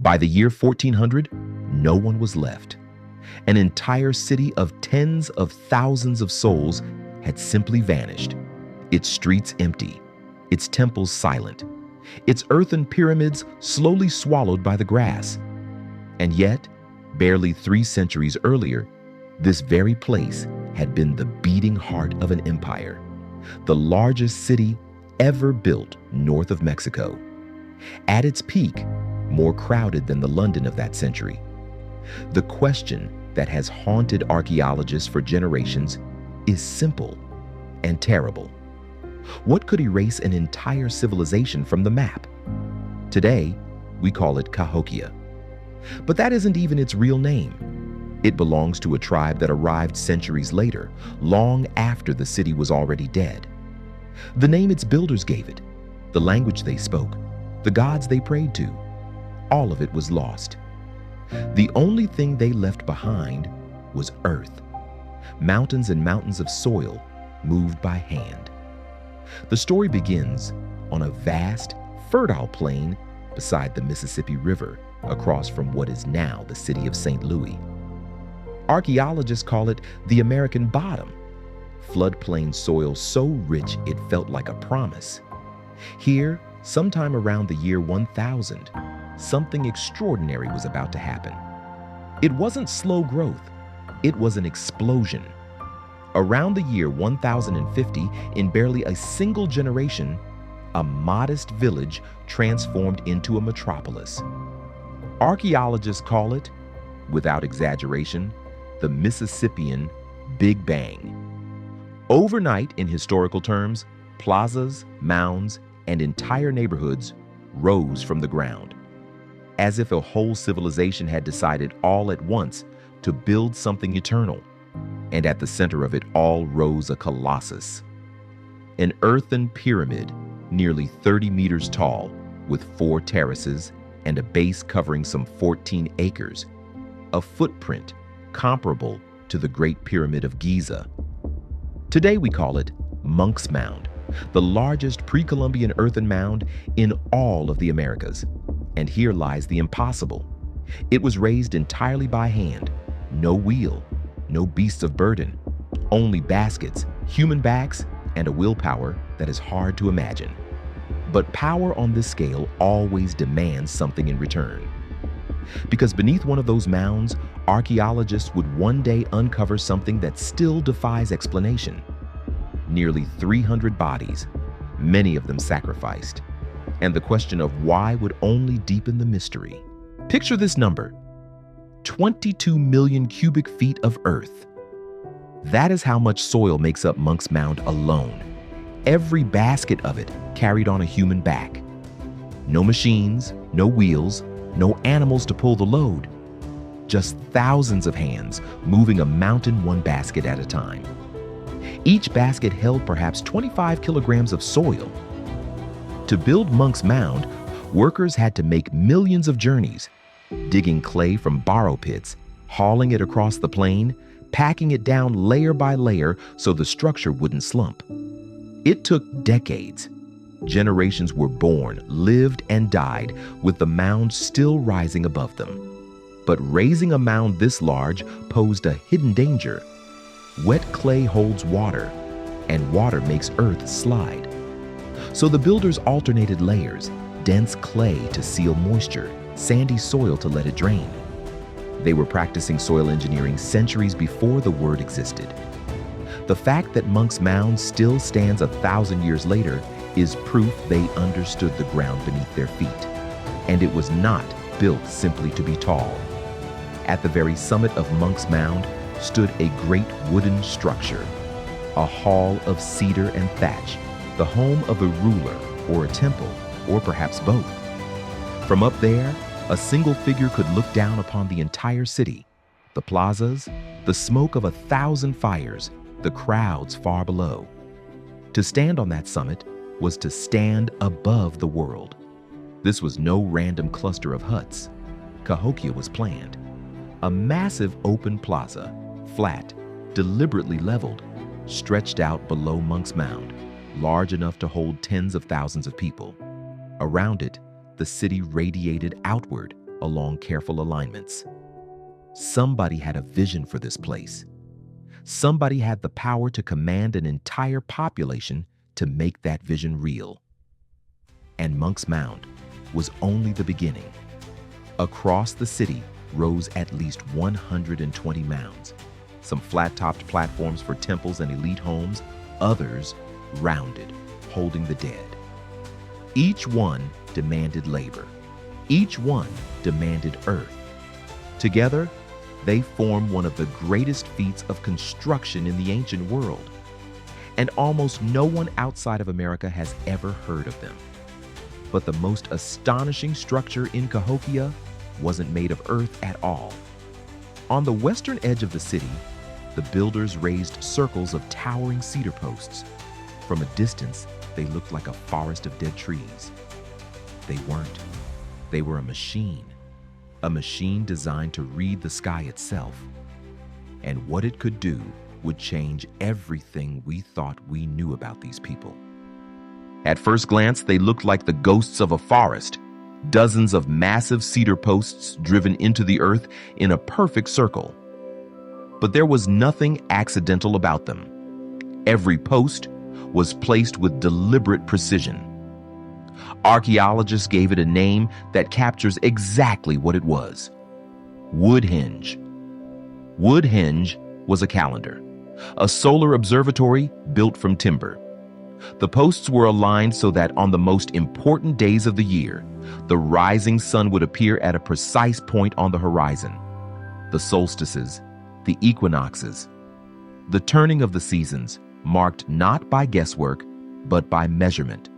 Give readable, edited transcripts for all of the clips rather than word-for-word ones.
By the year 1400, no one was left. An entire city of tens of thousands of souls had simply vanished, its streets empty, its temples silent, its earthen pyramids slowly swallowed by the grass. And yet, barely 3 centuries earlier, this very place had been the beating heart of an empire, the largest city ever built north of Mexico. At its peak, more crowded than the London of that century. The question that has haunted archaeologists for generations is simple and terrible. What could erase an entire civilization from the map? Today, we call it Cahokia. But that isn't even its real name. It belongs to a tribe that arrived centuries later, long after the city was already dead. The name its builders gave it, the language they spoke, the gods they prayed to, all of it was lost. The only thing they left behind was earth, mountains and mountains of soil moved by hand. The story begins on a vast, fertile plain beside the Mississippi River, across from what is now the city of St. Louis. Archaeologists call it the American Bottom, floodplain soil so rich it felt like a promise. Here, sometime around the year 1000, something extraordinary was about to happen. It wasn't slow growth, it was an explosion. Around the year 1050, in barely a single generation, a modest village transformed into a metropolis. Archaeologists call it, without exaggeration, the Mississippian Big Bang. Overnight, in historical terms, plazas, mounds, and entire neighborhoods rose from the ground, as if a whole civilization had decided all at once to build something eternal. And at the center of it all rose a colossus, an earthen pyramid nearly 30 meters tall, with 4 terraces and a base covering some 14 acres, a footprint comparable to the Great Pyramid of Giza. Today we call it Monk's Mound, the largest pre-Columbian earthen mound in all of the Americas. And here lies the impossible. It was raised entirely by hand, no wheel, no beasts of burden, only baskets, human backs, and a willpower that is hard to imagine. But power on this scale always demands something in return. Because beneath one of those mounds, archaeologists would one day uncover something that still defies explanation. Nearly 300 bodies, many of them sacrificed. And the question of why would only deepen the mystery. Picture this number: 22 million cubic feet of earth. That is how much soil makes up Monk's Mound alone. Every basket of it carried on a human back. No machines, no wheels, no animals to pull the load. Just thousands of hands moving a mountain one basket at a time. Each basket held perhaps 25 kilograms of soil. To build Monk's Mound, workers had to make millions of journeys, digging clay from borrow pits, hauling it across the plain, packing it down layer by layer so the structure wouldn't slump. It took decades. Generations were born, lived, and died with the mound still rising above them. But raising a mound this large posed a hidden danger. Wet clay holds water, and water makes earth slide. So the builders alternated layers, dense clay to seal moisture, sandy soil to let it drain. They were practicing soil engineering centuries before the word existed. The fact that Monk's Mound still stands 1,000 years later is proof they understood the ground beneath their feet. And it was not built simply to be tall. At the very summit of Monk's Mound stood a great wooden structure, a hall of cedar and thatch, the home of a ruler or a temple, or perhaps both. From up there, a single figure could look down upon the entire city, the plazas, the smoke of 1,000 fires, the crowds far below. To stand on that summit was to stand above the world. This was no random cluster of huts. Cahokia was planned. A massive open plaza, flat, deliberately leveled, stretched out below Monk's Mound, large enough to hold tens of thousands of people. Around it, the city radiated outward, along careful alignments. Somebody had a vision for this place. Somebody had the power to command an entire population to make that vision real. And Monk's Mound was only the beginning. Across the city rose at least 120 mounds, some flat-topped platforms for temples and elite homes, others rounded, holding the dead. Each one demanded labor. Each one demanded earth. Together, they form one of the greatest feats of construction in the ancient world. And almost no one outside of America has ever heard of them. But the most astonishing structure in Cahokia wasn't made of earth at all. On the western edge of the city, the builders raised circles of towering cedar posts. From a distance, they looked like a forest of dead trees. They weren't. They were a machine designed to read the sky itself. And what it could do would change everything we thought we knew about these people. At first glance, they looked like the ghosts of a forest, dozens of massive cedar posts driven into the earth in a perfect circle. But there was nothing accidental about them. Every post was placed with deliberate precision. Archaeologists gave it a name that captures exactly what it was: Woodhenge. Woodhenge was a calendar, a solar observatory built from timber. The posts were aligned so that on the most important days of the year, the rising sun would appear at a precise point on the horizon. The solstices, the equinoxes, the turning of the seasons, marked not by guesswork, but by measurement.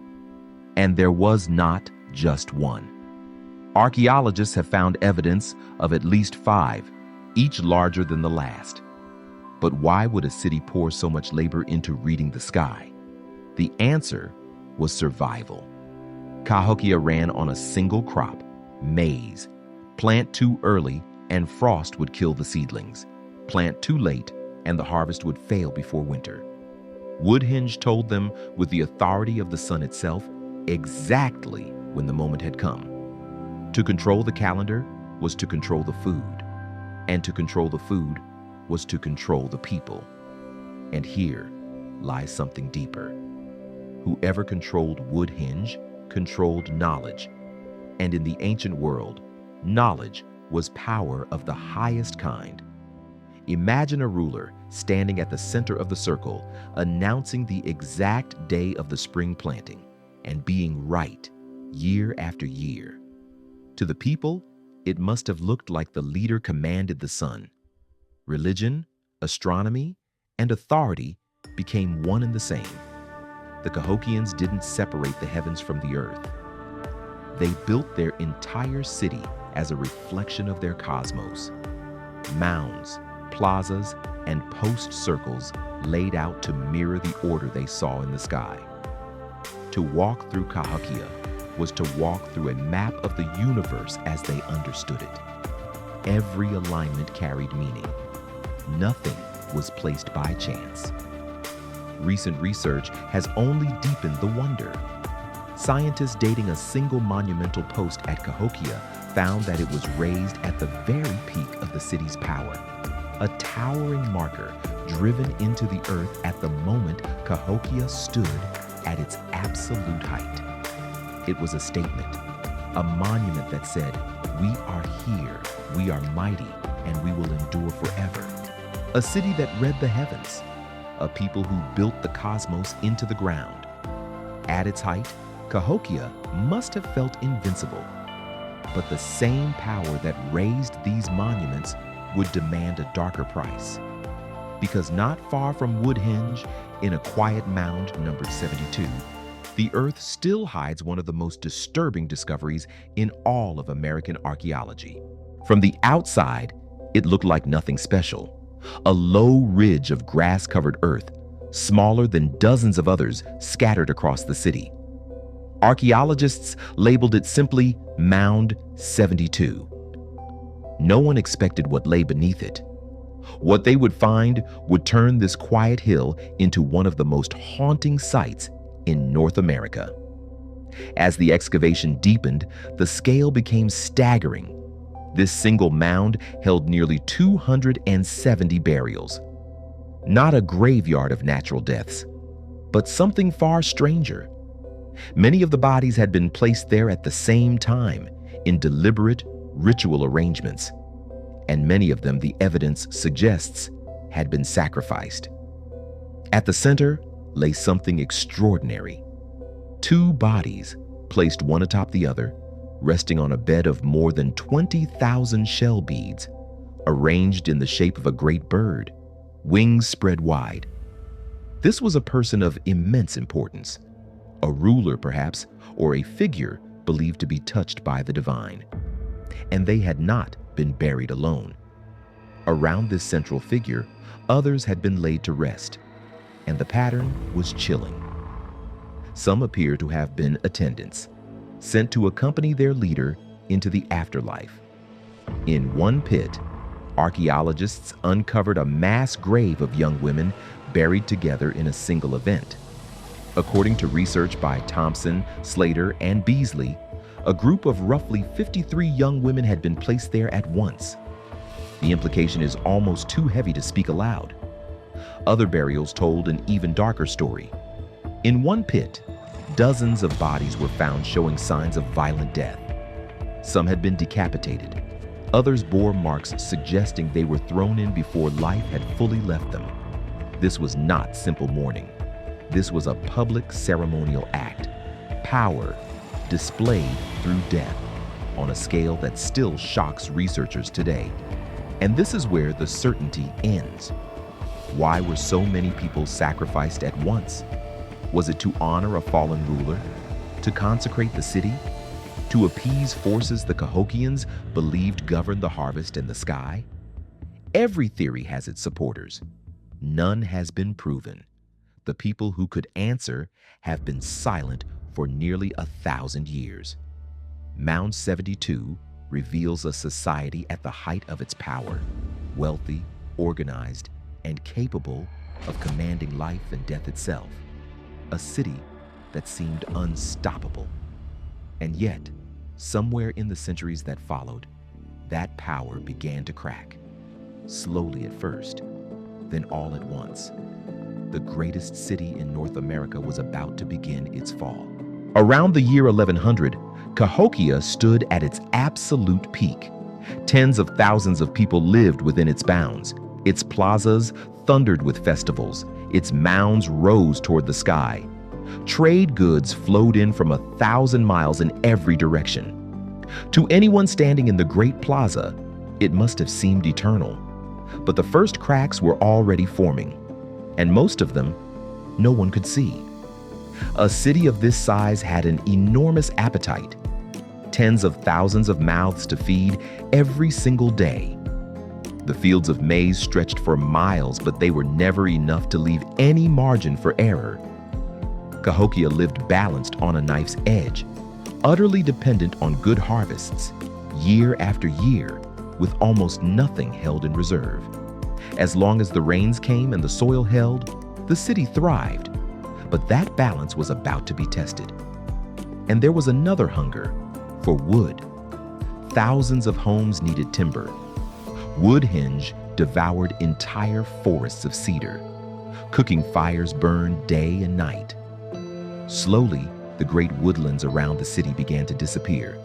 And there was not just one. Archaeologists have found evidence of at least 5, each larger than the last. But why would a city pour so much labor into reading the sky? The answer was survival. Cahokia ran on a single crop, maize. Plant too early and frost would kill the seedlings. Plant too late and the harvest would fail before winter. Woodhenge told them with the authority of the sun itself exactly when the moment had come. To control the calendar was to control the food, and to control the food was to control the people. And here lies something deeper. Whoever controlled Woodhenge controlled knowledge, and in the ancient world, knowledge was power of the highest kind. Imagine a ruler standing at the center of the circle, announcing the exact day of the spring planting, and being right year after year. To the people, it must have looked like the leader commanded the sun. Religion, astronomy, and authority became one and the same. The Cahokians didn't separate the heavens from the earth. They built their entire city as a reflection of their cosmos. Mounds, plazas, and post circles laid out to mirror the order they saw in the sky. To walk through Cahokia was to walk through a map of the universe as they understood it. Every alignment carried meaning. Nothing was placed by chance. Recent research has only deepened the wonder. Scientists dating a single monumental post at Cahokia found that it was raised at the very peak of the city's power, a towering marker driven into the earth at the moment Cahokia stood at its absolute height. It was a statement, a monument that said, "We are here, we are mighty, and we will endure forever." A city that read the heavens, a people who built the cosmos into the ground. At its height, Cahokia must have felt invincible. But the same power that raised these monuments would demand a darker price. Because not far from Woodhenge, in a quiet mound numbered 72, the earth still hides one of the most disturbing discoveries in all of American archaeology. From the outside, it looked like nothing special. A low ridge of grass-covered earth, smaller than dozens of others scattered across the city. Archaeologists labeled it simply Mound 72. No one expected what lay beneath it. What they would find would turn this quiet hill into one of the most haunting sights in North America. As the excavation deepened, the scale became staggering. This single mound held nearly 270 burials. Not a graveyard of natural deaths, but something far stranger. Many of the bodies had been placed there at the same time in deliberate ritual arrangements, and many of them, the evidence suggests, had been sacrificed. At the center lay something extraordinary. Two bodies, placed one atop the other, resting on a bed of more than 20,000 shell beads, arranged in the shape of a great bird, wings spread wide. This was a person of immense importance, a ruler perhaps, or a figure believed to be touched by the divine. And they had not been buried alone. Around this central figure, others had been laid to rest, and the pattern was chilling. Some appear to have been attendants, sent to accompany their leader into the afterlife. In one pit, archaeologists uncovered a mass grave of young women buried together in a single event. According to research by Thompson, Slater, and Beasley, a group of roughly 53 young women had been placed there at once. The implication is almost too heavy to speak aloud. Other burials told an even darker story. In one pit, dozens of bodies were found showing signs of violent death. Some had been decapitated. Others bore marks suggesting they were thrown in before life had fully left them. This was not simple mourning. This was a public ceremonial act, power displayed through death on a scale that still shocks researchers today. And this is where the certainty ends. Why were so many people sacrificed at once? Was it to honor a fallen ruler? To consecrate the city? To appease forces the Cahokians believed governed the harvest and the sky? Every theory has its supporters. None has been proven. The people who could answer have been silent for nearly 1,000 years. Mound 72 reveals a society at the height of its power, wealthy, organized, and capable of commanding life and death itself. A city that seemed unstoppable. And yet, somewhere in the centuries that followed, that power began to crack. Slowly at first, then all at once. The greatest city in North America was about to begin its fall. Around the year 1100, Cahokia stood at its absolute peak. Tens of thousands of people lived within its bounds. Its plazas thundered with festivals. Its mounds rose toward the sky. Trade goods flowed in from 1,000 miles in every direction. To anyone standing in the great plaza, it must have seemed eternal. But the first cracks were already forming, and most of them no one could see. A city of this size had an enormous appetite, tens of thousands of mouths to feed every single day. The fields of maize stretched for miles, but they were never enough to leave any margin for error. Cahokia lived balanced on a knife's edge, utterly dependent on good harvests, year after year, with almost nothing held in reserve. As long as the rains came and the soil held, the city thrived. But that balance was about to be tested. And there was another hunger for wood. Thousands of homes needed timber. Woodhenge devoured entire forests of cedar. Cooking fires burned day and night. Slowly, the great woodlands around the city began to disappear.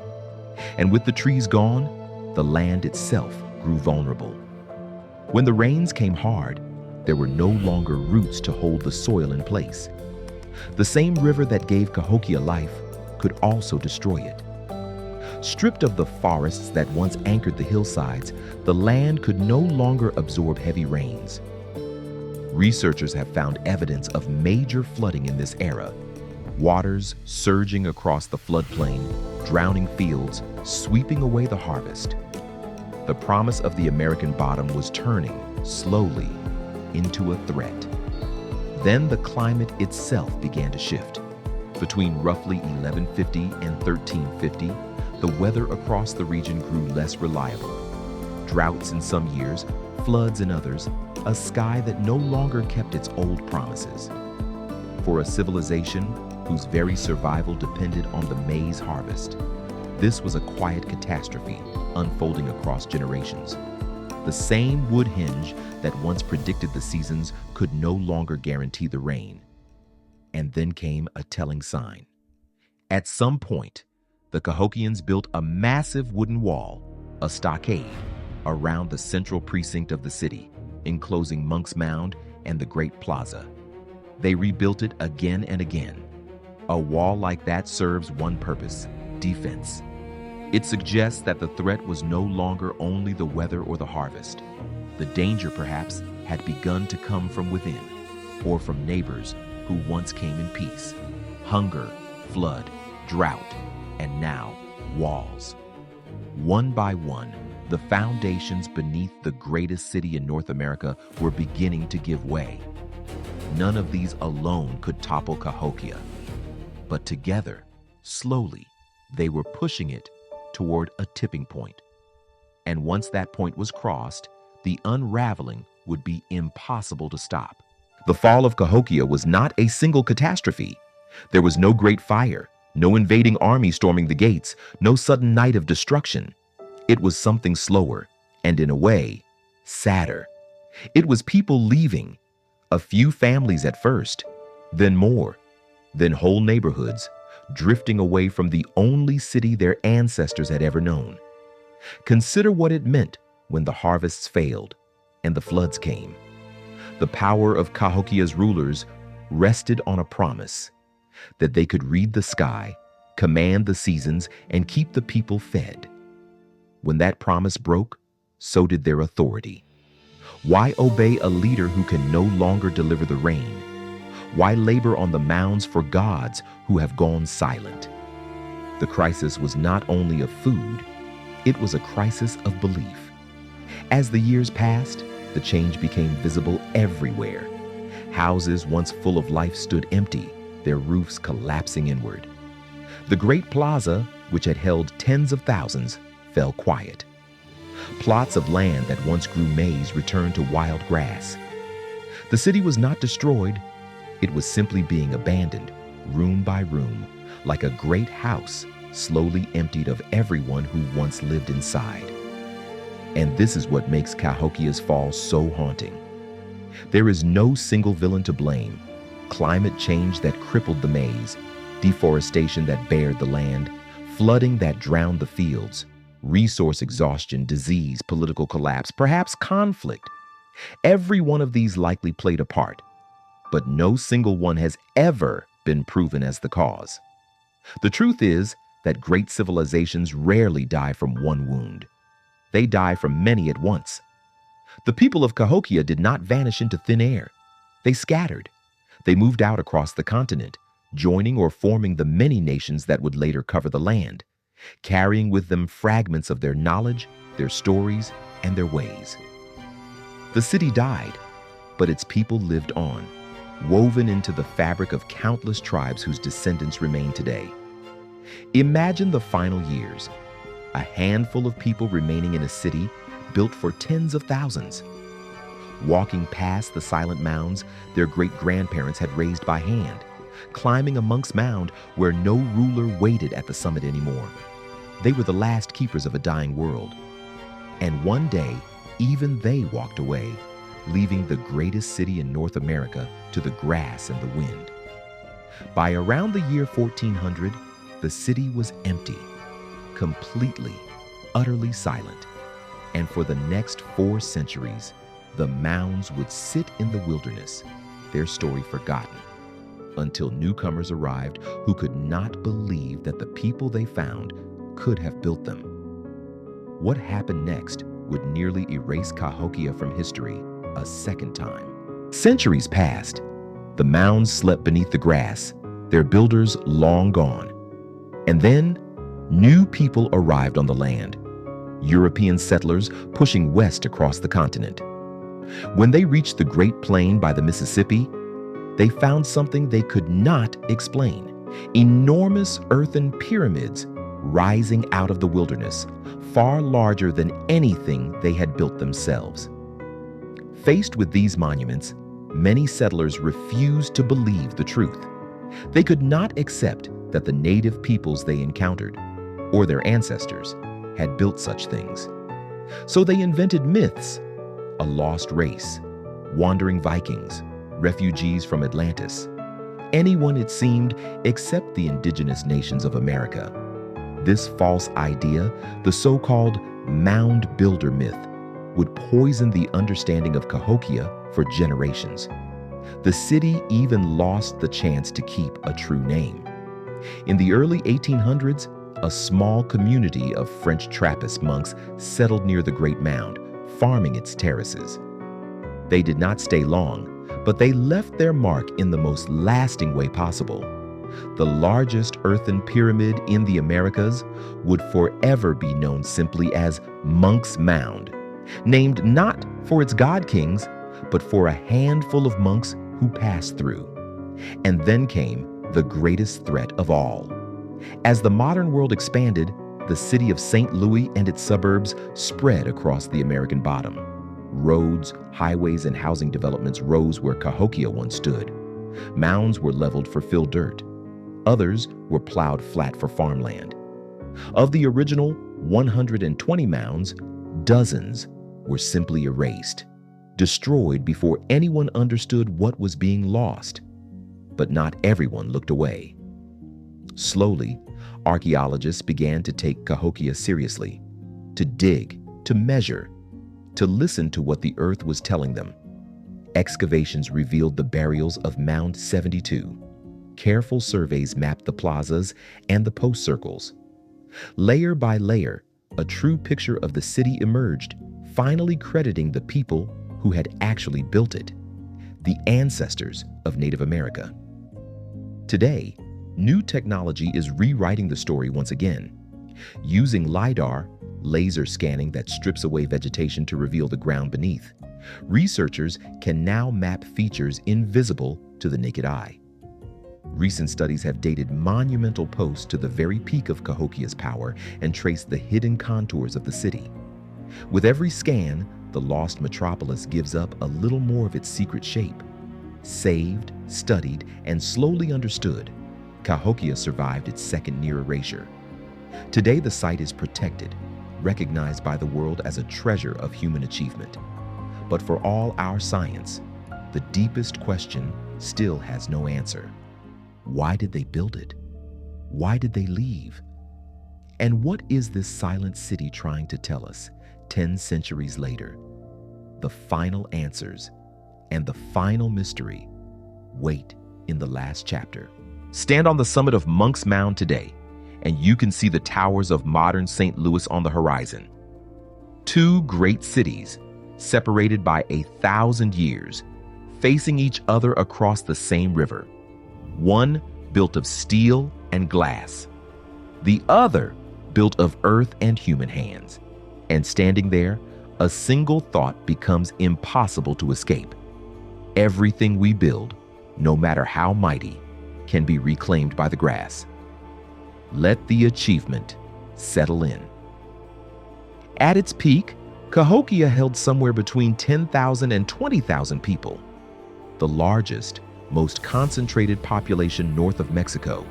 And with the trees gone, the land itself grew vulnerable. When the rains came hard, there were no longer roots to hold the soil in place. The same river that gave Cahokia life could also destroy it. Stripped of the forests that once anchored the hillsides, the land could no longer absorb heavy rains. Researchers have found evidence of major flooding in this era. Waters surging across the floodplain, drowning fields, sweeping away the harvest. The promise of the American bottom was turning, slowly, into a threat. Then the climate itself began to shift. Between roughly 1150 and 1350, the weather across the region grew less reliable. Droughts in some years, floods in others, a sky that no longer kept its old promises. For a civilization whose very survival depended on the maize harvest, This was a quiet catastrophe unfolding across generations. The same wood hinge that once predicted the seasons could no longer guarantee the rain. And then came a telling sign. At some point, the Cahokians built a massive wooden wall, a stockade, around the central precinct of the city, enclosing Monk's Mound and the Great Plaza. They rebuilt it again and again. A wall like that serves one purpose: defense. It suggests that the threat was no longer only the weather or the harvest. The danger, perhaps, had begun to come from within, or from neighbors who once came in peace. Hunger, flood, drought, and now walls. One by one, the foundations beneath the greatest city in North America were beginning to give way. None of these alone could topple Cahokia, but together, slowly, they were pushing it toward a tipping point. And once that point was crossed, the unraveling would be impossible to stop. The fall of Cahokia was not a single catastrophe. There was no great fire, no invading army storming the gates, no sudden night of destruction. It was something slower, and in a way, sadder. It was people leaving, a few families at first, then more, then whole neighborhoods, drifting away from the only city their ancestors had ever known. Consider what it meant when the harvests failed and the floods came. The power of Cahokia's rulers rested on a promise that they could read the sky, command the seasons, and keep the people fed. When that promise broke, so did their authority. Why obey a leader who can no longer deliver the rain? Why labor on the mounds for gods who have gone silent? The crisis was not only of food, it was a crisis of belief. As the years passed, the change became visible everywhere. Houses once full of life stood empty, their roofs collapsing inward. The Great Plaza, which had held tens of thousands, fell quiet. Plots of land that once grew maize returned to wild grass. The city was not destroyed, it was simply being abandoned, room by room, like a great house slowly emptied of everyone who once lived inside. And this is what makes Cahokia's fall so haunting. There is no single villain to blame. Climate change that crippled the maize, deforestation that bared the land, flooding that drowned the fields, resource exhaustion, disease, political collapse, perhaps conflict. Every one of these likely played a part, but no single one has ever been proven as the cause. The truth is that great civilizations rarely die from one wound. They die from many at once. The people of Cahokia did not vanish into thin air. They scattered. They moved out across the continent, joining or forming the many nations that would later cover the land, carrying with them fragments of their knowledge, their stories, and their ways. The city died, but its people lived on, woven into the fabric of countless tribes whose descendants remain today. Imagine the final years, a handful of people remaining in a city built for tens of thousands. Walking past the silent mounds their great-grandparents had raised by hand, climbing a Monk's Mound where no ruler waited at the summit anymore. They were the last keepers of a dying world. And one day, even they walked away, leaving the greatest city in North America to the grass and the wind. By around the year 1400, the city was empty, completely, utterly silent. And for the next 4 centuries, the mounds would sit in the wilderness, their story forgotten, until newcomers arrived who could not believe that the people they found could have built them. What happened next would nearly erase Cahokia from history a second time. Centuries passed. The mounds slept beneath the grass, their builders long gone. And then, new people arrived on the land, European settlers pushing west across the continent. When they reached the Great Plain by the Mississippi, they found something they could not explain: enormous earthen pyramids rising out of the wilderness, far larger than anything they had built themselves. Faced with these monuments, many settlers refused to believe the truth. They could not accept that the native peoples they encountered, or their ancestors, had built such things. So they invented myths: a lost race, wandering Vikings, refugees from Atlantis, anyone, it seemed, except the indigenous nations of America. This false idea, the so-called Mound Builder myth, would poison the understanding of Cahokia for generations. The city even lost the chance to keep a true name. In the early 1800s, a small community of French Trappist monks settled near the Great Mound, farming its terraces. They did not stay long, but they left their mark in the most lasting way possible. The largest earthen pyramid in the Americas would forever be known simply as Monk's Mound, named not for its god kings, but for a handful of monks who passed through. And then came the greatest threat of all. As the modern world expanded, the city of St. Louis and its suburbs spread across the American bottom. Roads, highways, and housing developments rose where Cahokia once stood. Mounds were leveled for fill dirt. Others were plowed flat for farmland. Of the original 120 mounds, dozens were simply erased, destroyed before anyone understood what was being lost. But not everyone looked away. Slowly, archaeologists began to take Cahokia seriously, to dig, to measure, to listen to what the earth was telling them. Excavations revealed the burials of Mound 72. Careful surveys mapped the plazas and the post circles. Layer by layer, a true picture of the city emerged, finally crediting the people who had actually built it, the ancestors of Native America. Today, new technology is rewriting the story once again. Using LiDAR, laser scanning that strips away vegetation to reveal the ground beneath, researchers can now map features invisible to the naked eye. Recent studies have dated monumental posts to the very peak of Cahokia's power and traced the hidden contours of the city. With every scan, the lost metropolis gives up a little more of its secret shape. Saved, studied, and slowly understood, Cahokia survived its second near erasure. Today, the site is protected, recognized by the world as a treasure of human achievement. But for all our science, the deepest question still has no answer. Why did they build it? Why did they leave? And what is this silent city trying to tell us 10 centuries later? The final answers and the final mystery wait in the last chapter. Stand on the summit of Monk's Mound today, and you can see the towers of modern St. Louis on the horizon. Two great cities, separated by 1,000 years, facing each other across the same river. One built of steel and glass, the other built of earth and human hands. And standing there, a single thought becomes impossible to escape. Everything we build, no matter how mighty, can be reclaimed by the grass. Let the achievement settle in. At its peak, Cahokia held somewhere between 10,000 and 20,000 people, the largest, most concentrated population north of Mexico,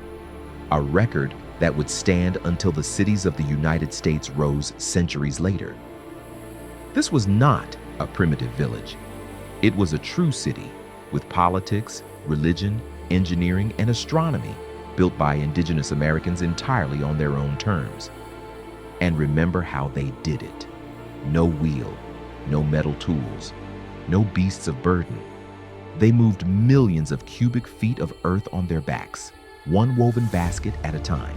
a record that would stand until the cities of the United States rose centuries later. This was not a primitive village. It was a true city with politics, religion, engineering, and astronomy built by indigenous Americans entirely on their own terms. And remember how they did it. No wheel, no metal tools, no beasts of burden. They moved millions of cubic feet of earth on their backs, one woven basket at a time.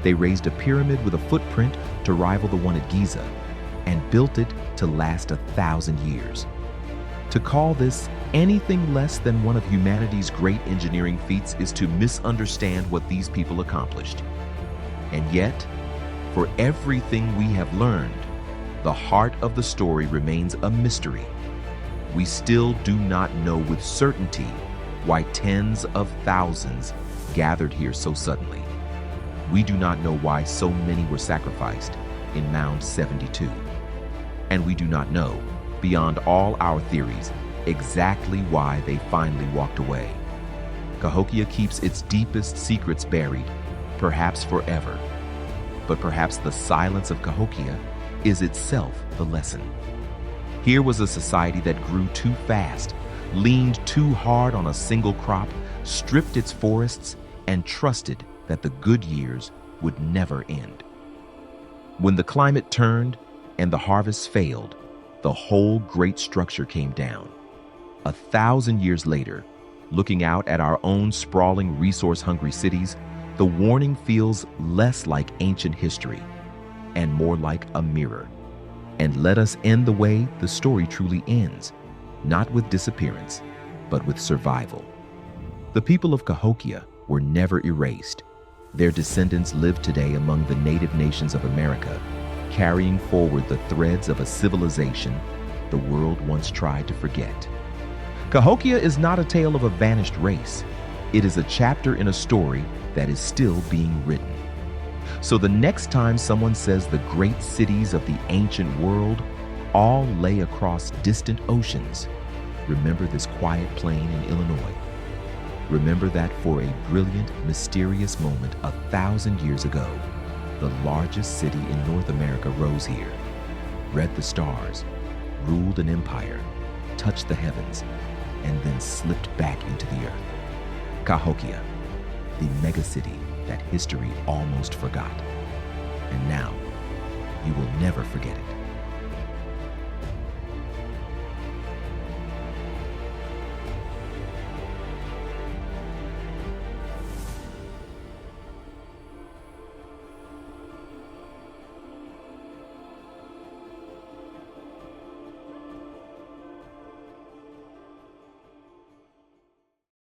They raised a pyramid with a footprint to rival the one at Giza, and built it to last 1,000 years. To call this anything less than one of humanity's great engineering feats is to misunderstand what these people accomplished. And yet, for everything we have learned, the heart of the story remains a mystery. We still do not know with certainty why tens of thousands gathered here so suddenly. We do not know why so many were sacrificed in Mound 72. And we do not know, beyond all our theories, exactly why they finally walked away. Cahokia keeps its deepest secrets buried, perhaps forever. But perhaps the silence of Cahokia is itself the lesson. Here was a society that grew too fast, leaned too hard on a single crop, stripped its forests, and trusted that the good years would never end. When the climate turned and the harvest failed, the whole great structure came down. 1,000 years later, looking out at our own sprawling, resource-hungry cities, the warning feels less like ancient history and more like a mirror. And let us end the way the story truly ends, not with disappearance, but with survival. The people of Cahokia were never erased. Their descendants live today among the native nations of America, carrying forward the threads of a civilization the world once tried to forget. Cahokia is not a tale of a vanished race. It is a chapter in a story that is still being written. So the next time someone says the great cities of the ancient world all lay across distant oceans, remember this quiet plain in Illinois. Remember that for a brilliant, mysterious moment 1,000 years ago, the largest city in North America rose here, read the stars, ruled an empire, touched the heavens, and then slipped back into the earth. Cahokia, the megacity that history almost forgot. And now, you will never forget it.